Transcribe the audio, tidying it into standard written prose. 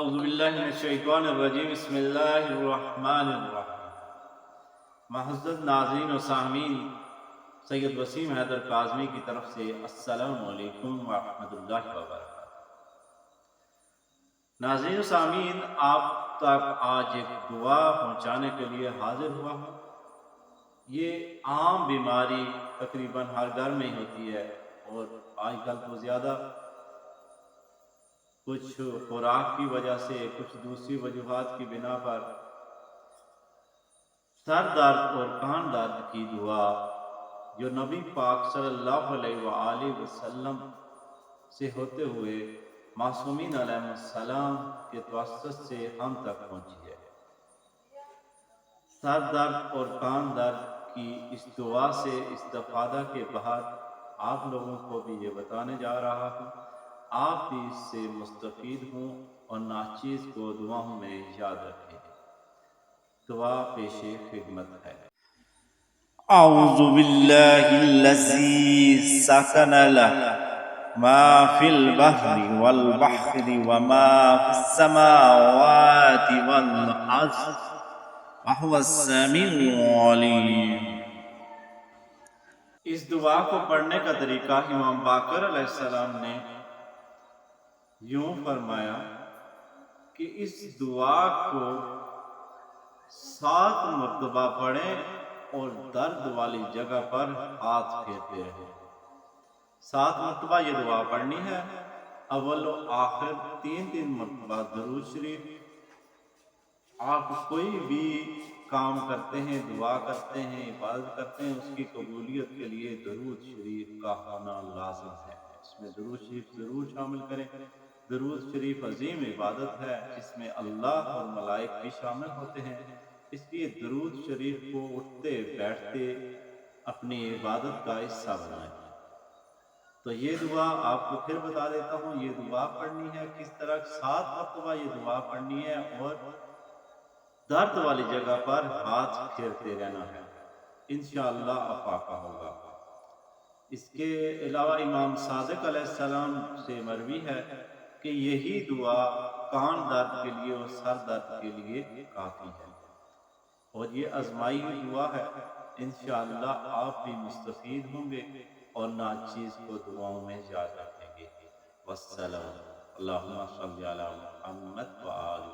اعوذ باللہ من الشیطان الرجیم بسم اللہ الرحمن الرحیم۔ معزز ناظرین و سامعین، سید وسیم حیدر کاظمی کی طرف سے السلام علیکم ورحمۃ اللہ وبرکاتہ۔ ناظرین و سامعین، آپ تک آج ایک دعا پہنچانے کے لیے حاضر ہوا ہوں۔ یہ عام بیماری تقریباً ہر گھر میں ہوتی ہے، اور آج کل تو زیادہ کچھ خوراک کی وجہ سے، کچھ دوسری وجوہات کی بنا پر سر درد اور کان درد کی دعا جو نبی پاک صلی اللہ علیہ وآلہ وسلم سے ہوتے ہوئے معصومین علیہ السلام کے توسط سے ہم تک پہنچی ہے۔ سر درد اور کان درد کی اس دعا سے استفادہ کے بعد آپ لوگوں کو بھی یہ بتانے جا رہا ہوں، آپ بھی اس سے مستفید ہوں اور ناچیز کو دعاؤں میں یاد رکھیں۔ دعا پیش خدمت ہے۔ اعوذ باللہ الذی سکن له ما فی البحر والبحر وما فی السماوات والارض وهو السمیع العلیم۔ اس دعا کو پڑھنے کا طریقہ امام باقر علیہ السلام نے یوں فرمایا کہ اس دعا کو 7 مرتبہ پڑھیں اور درد والی جگہ پر ہاتھ پھیرتے رہیں۔ 7 مرتبہ یہ دعا پڑھنی ہے۔ اول و آخر 3 مرتبہ درود شریف۔ آپ کوئی بھی کام کرتے ہیں، دعا کرتے ہیں، عبادت کرتے ہیں، اس کی قبولیت کے لیے درود شریف کا ہونا لازم ہے۔ اس میں درود شریف ضرور شامل کریں۔ درود شریف عظیم عبادت ہے جس میں اللہ اور ملائک بھی شامل ہوتے ہیں، اس لیے درود شریف کو اٹھتے بیٹھتے اپنی عبادت کا حصہ بنائیں۔ تو یہ دعا آپ کو پھر بتا دیتا ہوں، یہ دعا پڑھنی ہے کس طرح۔ 7 مرتبہ یہ دعا پڑھنی ہے اور درد والی جگہ پر ہاتھ پھیرتے رہنا ہے، انشاءاللہ افاقہ ہوگا۔ اس کے علاوہ امام صادق علیہ السلام سے مروی ہے کہ یہی دعا کان درد کے لیے اور سر درد کے لیے کافی ہے، اور یہ آزمائی ہوئی دعا ہے۔ انشاءاللہ آپ بھی مستفید ہوں گے اور ناچیز کو دعاؤں میں یاد رکھیں گے۔ والسلام۔ اللہم صلی علی محمد و آل